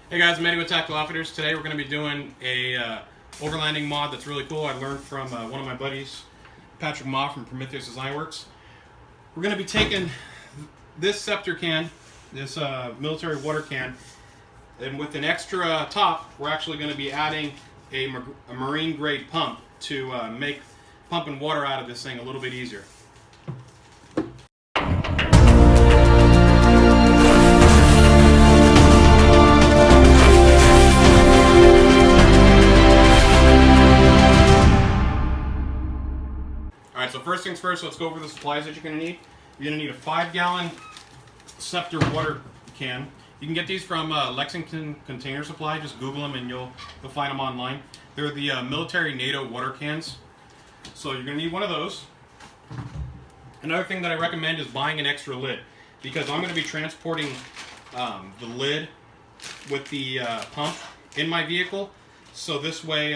Hey guys, I'm Eddie with Tactical Outfitters. Today we're going to be doing a overlanding mod that's really cool. I learned from one of my buddies, Patrick Ma from Prometheus Design Works. We're going to be taking this Scepter can, this military water can, and with an extra top, we're actually going to be adding a marine grade pump to make pumping water out of this thing a little bit easier. Alright, so first things first, let's go over the supplies that you're going to need. You're going to need a 5-gallon Scepter water can. You can get these from Lexington Container Supply. Just Google them and you'll find them online. They're the military NATO water cans. So you're going to need one of those. Another thing that I recommend is buying an extra lid, because I'm going to be transporting the lid with the pump in my vehicle. So this way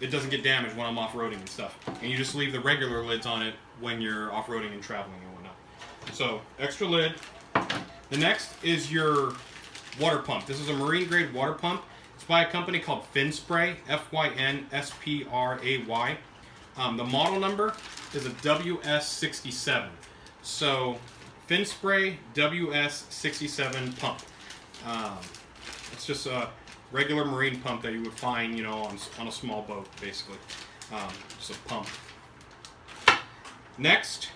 it doesn't get damaged when I'm off-roading and stuff. And you just leave the regular lids on it when you're off-roading and traveling and whatnot. So, extra lid. The next is your water pump. This is a marine-grade water pump. It's by a company called Finspray, F-Y-N-S-P-R-A-Y. The model number is a WS67. So, Finspray WS67 pump. It's just a regular marine pump that you would find, you know, on a small boat, basically. Just a pump. Next,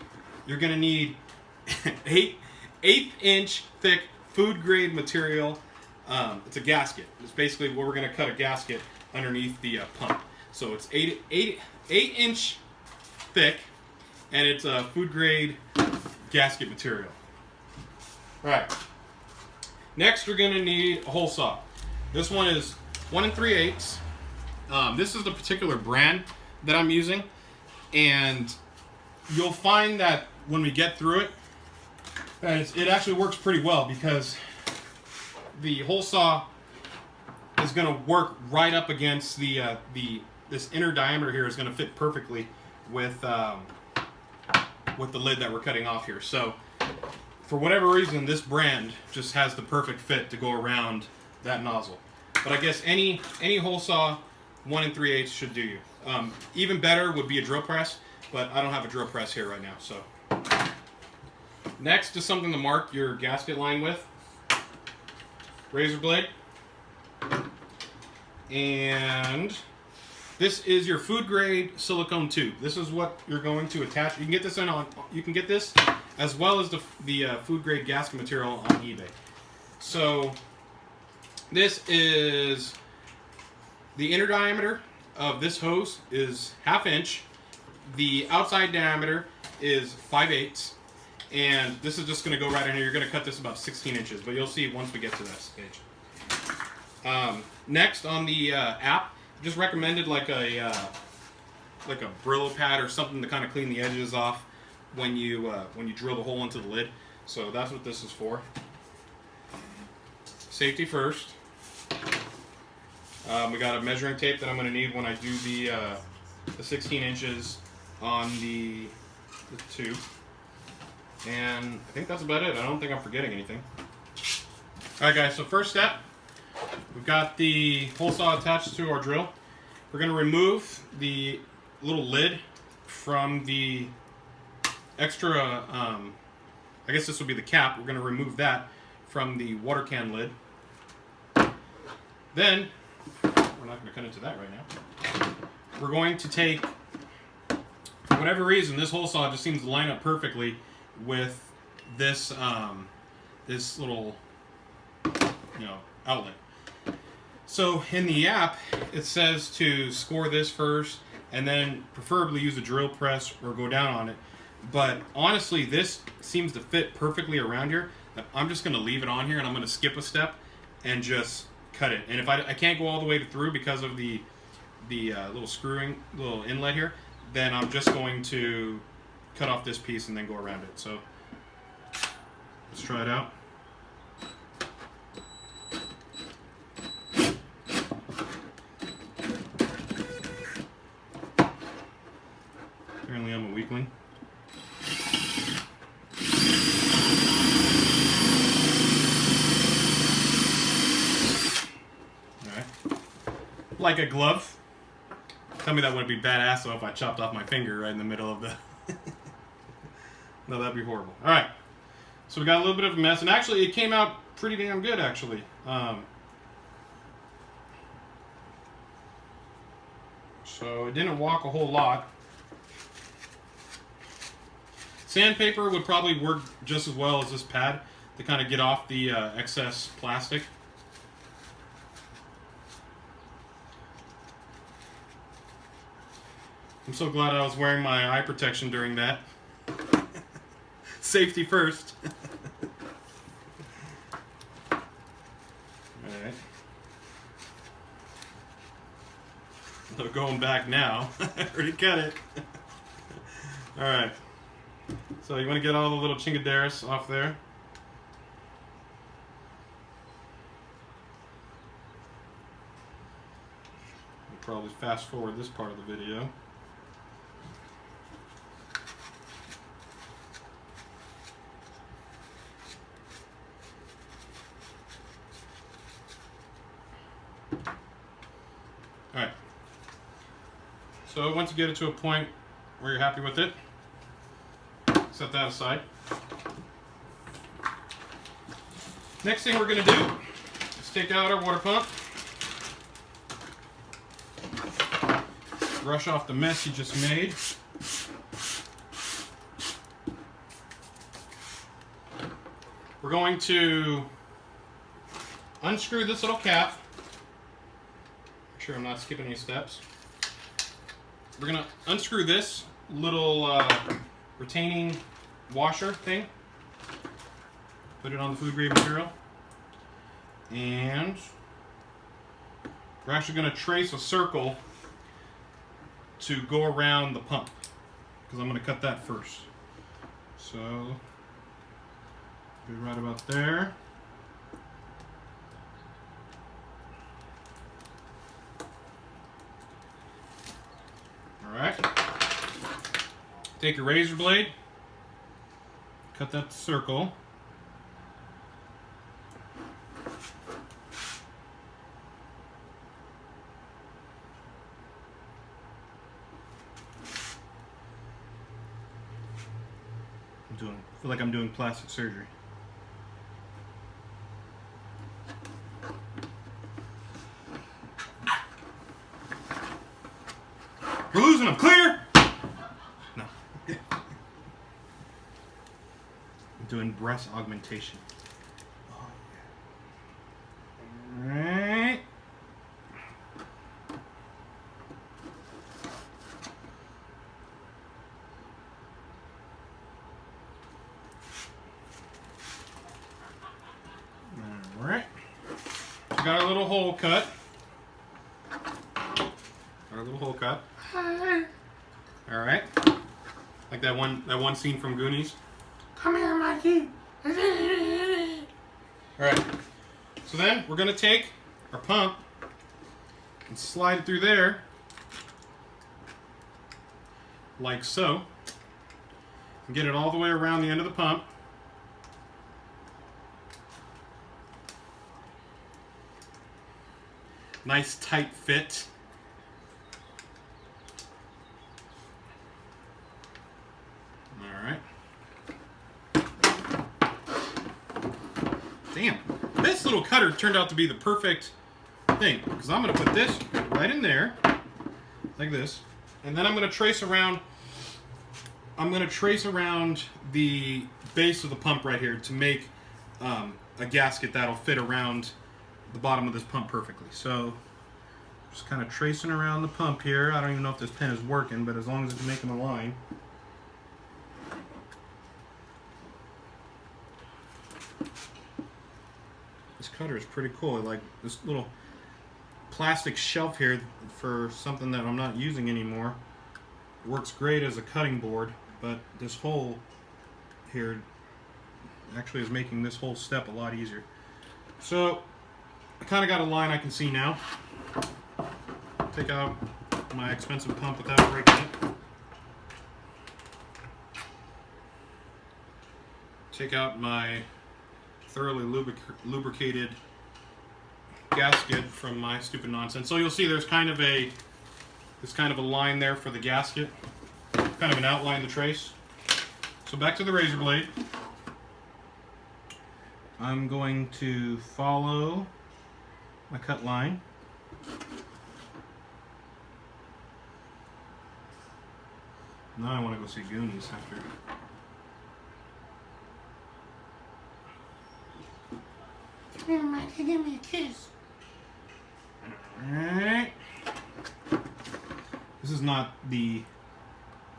you're going to need 1/8-inch thick food grade material. It's a gasket. It's basically where we're going to cut a gasket underneath the pump. So it's 8-inch thick, and it's a food grade gasket material. All right. Next, we're going to need a hole saw. This one is 1 3/8. This is the particular brand that I'm using, and you'll find that when we get through it, it actually works pretty well, because the hole saw is going to work right up against this inner diameter here is going to fit perfectly with the lid that we're cutting off here. So for whatever reason, this brand just has the perfect fit to go around that nozzle. But I guess any hole saw 1 3/8 should do you. Even better would be a drill press, but I don't have a drill press here right now. So next is something to mark your gasket line with. Razor blade. And this is your food grade silicone tube. This is what you're going to attach. You can get this you can get this as well as the food grade gasket material on eBay. So this is the inner diameter of this hose is 1/2 inch. The outside diameter is 5/8, and this is just going to go right in here. You're going to cut this about 16 inches, but you'll see once we get to that stage. Next on the app, just recommended like a Brillo pad or something to kind of clean the edges off when you drill the hole into the lid. So that's what this is for. Safety first. We got a measuring tape that I'm going to need when I do the 16 inches on the tube. And I think that's about it. I don't think I'm forgetting anything. Alright guys, so first step, we've got the hole saw attached to our drill. We're going to remove the little lid from the extra, I guess this will be the cap. We're going to remove that from the water can lid. Then, we're not going to cut into that right now. We're going to take, for whatever reason, this hole saw just seems to line up perfectly with this this little, outlet. So in the app, it says to score this first, and then preferably use a drill press or go down on it. But honestly, this seems to fit perfectly around here. I'm just going to leave it on here, and I'm going to skip a step and just cut it. And if I can't go all the way through because of the little inlet here, then I'm just going to cut off this piece and then go around it. So let's try it out. Apparently I'm a weakling. like a glove. Tell me that wouldn't be badass though if I chopped off my finger right in the middle of the... No, that'd be horrible. Alright, so we got a little bit of a mess, and actually it came out pretty damn good, actually. So it didn't walk a whole lot. Sandpaper would probably work just as well as this pad to kind of get off the excess plastic. I'm so glad I was wearing my eye protection during that. Safety first. Alright. So going back now. I already got it. Alright. So you want to get all the little chingaderas off there. We'll probably fast forward this part of the video. Alright. So once you get it to a point where you're happy with it, set that aside. Next thing we're going to do is take out our water pump. Brush off the mess you just made. We're going to unscrew this little cap. Make sure I'm not skipping any steps. We're going to unscrew this little retaining washer thing. Put it on the food grade material. And we're actually going to trace a circle to go around the pump, because I'm going to cut that first. So, be right about there. Alright. Take your razor blade, cut that circle. I feel like I'm doing plastic surgery. We're losing them. Clear? No. I'm doing breast augmentation. Oh, yeah. Alright. Alright. So got our little hole cut. Our little hole cut. Alright. Like that one scene from Goonies. Come here, Mikey. Alright. So then we're gonna take our pump and slide it through there. Like so. And get it all the way around the end of the pump. Nice tight fit. Alright. Damn. This little cutter turned out to be the perfect thing, because I'm going to put this right in there, like this, and then I'm going to trace around the base of the pump right here to make a gasket that'll fit around the bottom of this pump perfectly. So just kind of tracing around the pump here. I don't even know if this pen is working, but as long as it's making a line. This cutter is pretty cool. I like this little plastic shelf here for something that I'm not using anymore. It works great as a cutting board, but this hole here actually is making this whole step a lot easier. So I kind of got a line I can see now. Take out my expensive pump without breaking it. Take out my thoroughly lubricated gasket from my stupid nonsense. So you'll see there's kind of a line there for the gasket, kind of an outline to trace. So back to the razor blade. I'm going to follow my cut line. Now I want to go see Goonies after. Come here, Mike, give me a kiss. Alright. This is not the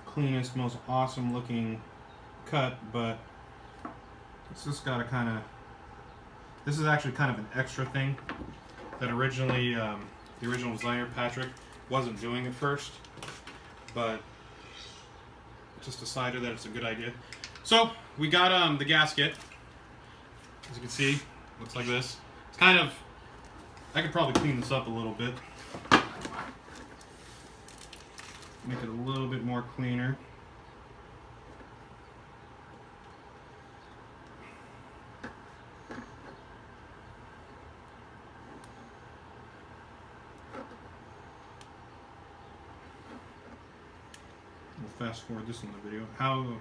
cleanest, most awesome looking cut, but it's just got a kind of. This is actually kind of an extra thing that originally, the original designer, Patrick, wasn't doing at first, but just decided that it's a good idea. So we got the gasket. As you can see, looks like this. It's kind of, I could probably clean this up a little bit. Make it a little bit more cleaner. We'll fast forward this in the video. How? Okay.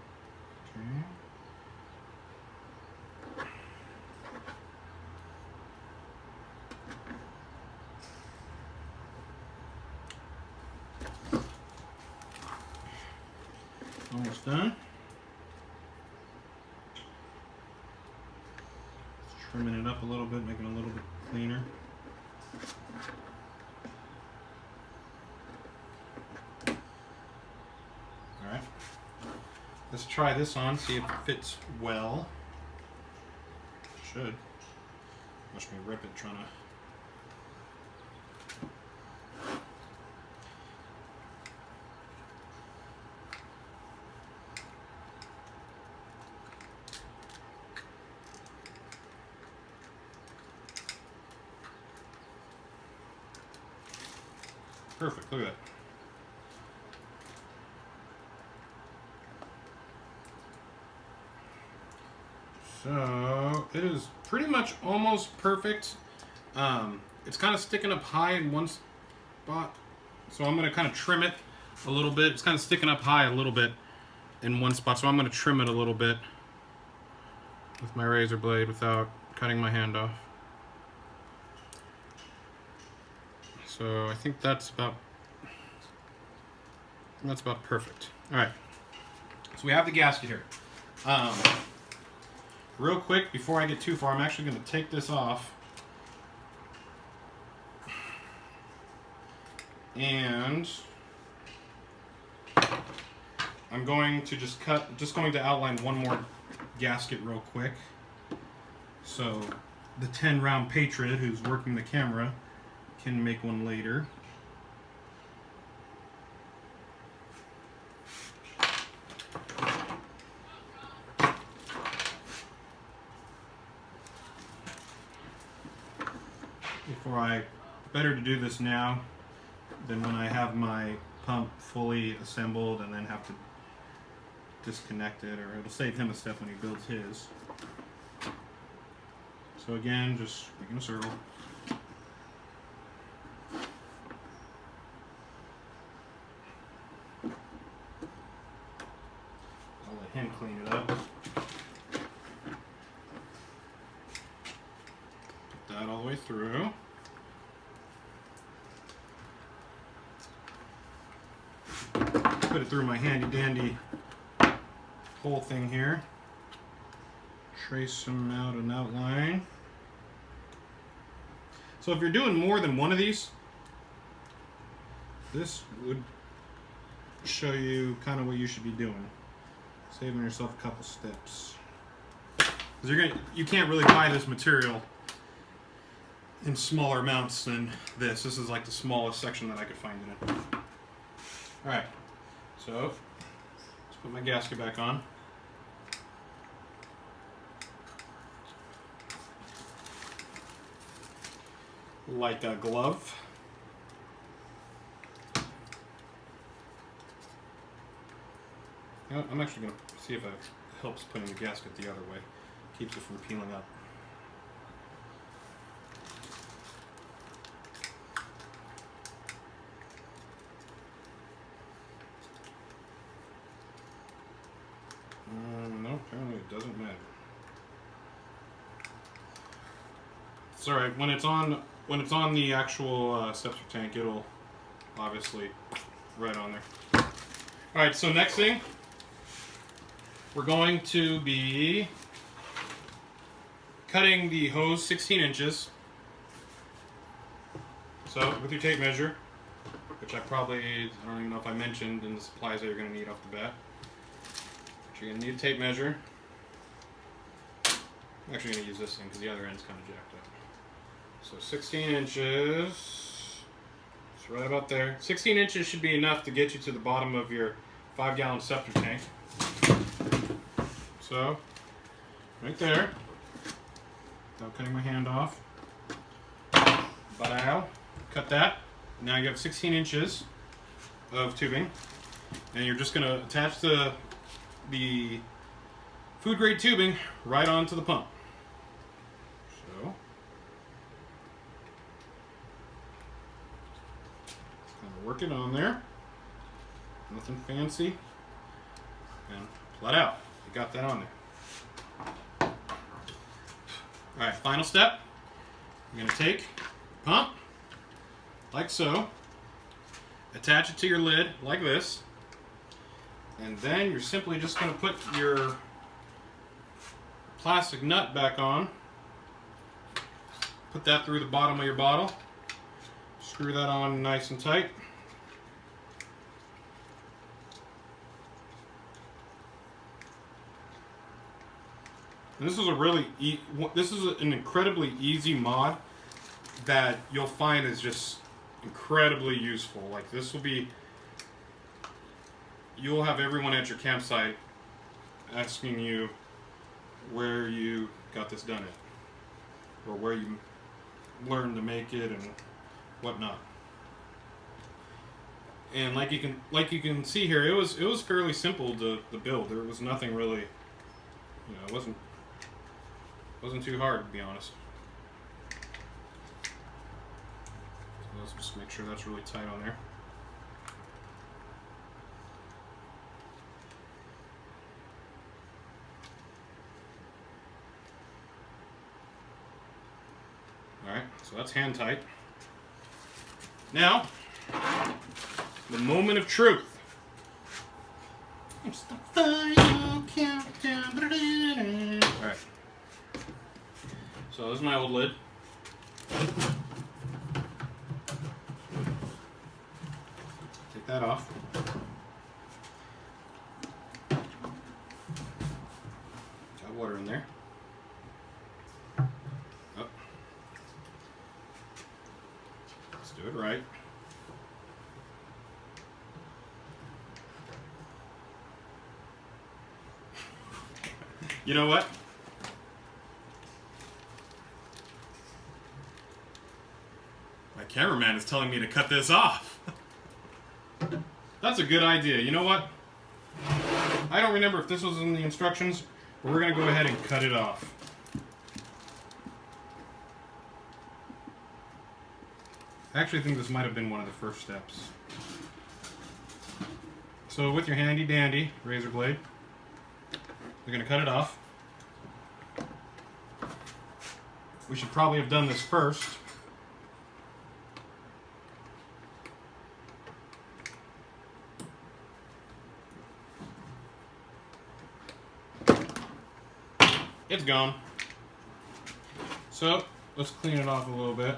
Almost done. Just trimming it up a little bit, making it a little bit cleaner. Alright. Let's try this on, see if it fits well. Should. Watch me rip it trying to. Perfect, look at that. So it is pretty much almost perfect. It's kind of sticking up high in one spot, so I'm going to kind of trim it a little bit. It's kind of sticking up high a little bit in one spot, so I'm going to trim it a little bit with my razor blade without cutting my hand off. So I think that's about perfect. All right, so we have the gasket here. Real quick, before I get too far, I'm actually going to take this off. And I'm going to just going to outline one more gasket real quick. So the 10-round patriot who's working the camera can make one later. Better to do this now than when I have my pump fully assembled and then have to disconnect it, or it'll save him a step when he builds his. So again, just making a circle. I'll let him clean it up. Put that all the way through. Put it through my handy dandy whole thing here. Trace them out an outline. So if you're doing more than one of these, this would show you kind of what you should be doing, saving yourself a couple steps. Because you can't really buy this material in smaller amounts than this. This is like the smallest section that I could find in it. All right. So, let's put my gasket back on. Like a glove. I'm actually going to see if it helps putting the gasket the other way. Keeps it from peeling up. It's all right. When it's on the actual Scepter tank, it'll obviously right on there. All right. So next thing, we're going to be cutting the hose 16 inches. So with your tape measure, which I don't even know if I mentioned in the supplies that you're going to need off the bat. But you're going to need a tape measure. I'm actually going to use this thing because the other end's kind of jacked up. So 16 inches, it's right about there. 16 inches should be enough to get you to the bottom of your 5-gallon Scepter tank. So, right there, without cutting my hand off, but I'll cut that. Now you have 16 inches of tubing, and you're just going to attach the food grade tubing right onto the pump. So, kind of work it on there. Nothing fancy, and flat out. You got that on there. All right, final step. You're going to take the pump, like so, attach it to your lid like this, and then you're simply just going to put your plastic nut back on, put that through the bottom of your bottle, screw that on nice and tight. And this is an incredibly easy mod that you'll find is just incredibly useful. Like this will be, you'll have everyone at your campsite asking you where you got this done at, or where you learned to make it and whatnot. And like you can see here, it was fairly simple to build. There was nothing really, it wasn't too hard, to be honest. So let's just make sure that's really tight on there. Alright, so that's hand tight. Now, the moment of truth. It's the final countdown. Alright. So this is my old lid. Take that off. Got water in there. Oh. Let's do it right. You know what? My cameraman is telling me to cut this off. That's a good idea. You know what? I don't remember if this was in the instructions, but we're going to go ahead and cut it off. I actually think this might have been one of the first steps. So with your handy dandy razor blade, you're going to cut it off. We should probably have done this first. It's gone. So let's clean it off a little bit.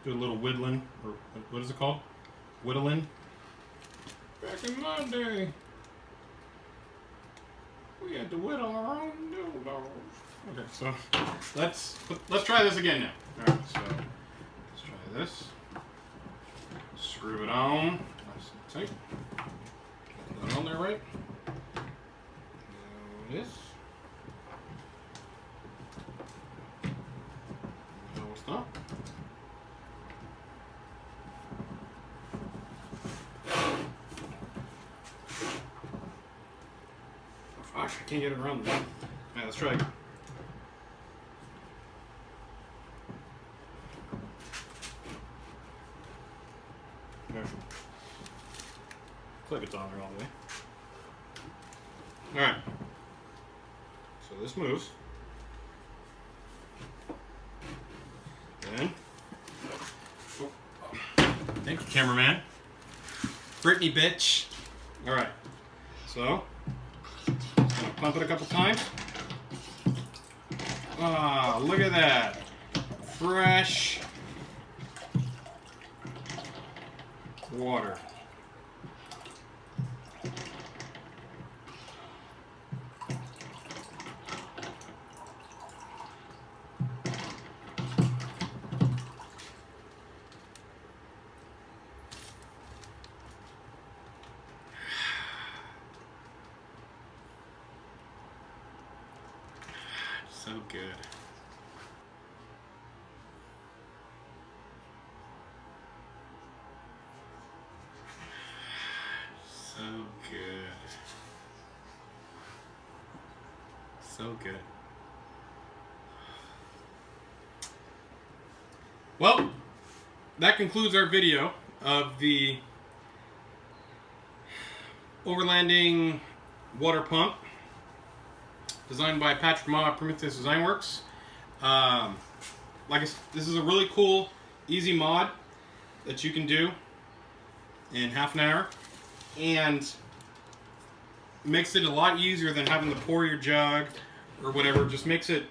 Do a little whittling, or what is it called? Whittling. Back in my day, we had to whittle our own noodles. Okay, so let's try this again now. All right, so let's try this. Screw it on. Nice and tight. Get that on there right. This. No, it's not. Fuck, I can't get it around. Alright, let's try again. There. Looks like it's on there all the way. Alright. So this moves. then, thank you, cameraman. Brittany, bitch. All right. So, just gonna pump it a couple times. Ah, look at that. Fresh water. So good. So good. So good. Well, that concludes our video of the overlanding water pump designed by Patrick Ma at Prometheus Design Works. Like I said, this is a really cool, easy mod that you can do in half an hour, and makes it a lot easier than having to pour your jug or whatever. Just makes it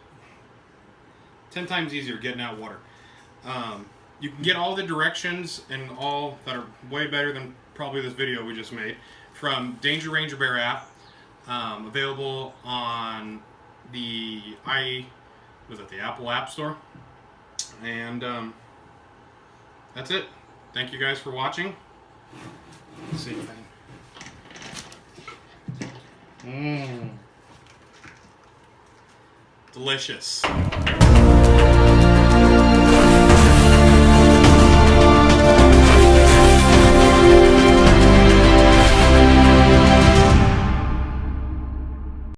10 times easier getting out water. You can get all the directions and all that are way better than probably this video we just made from Danger Ranger Bear app, available on the the Apple App Store. And that's it. Thank you guys for watching. Let's see if I can... Delicious.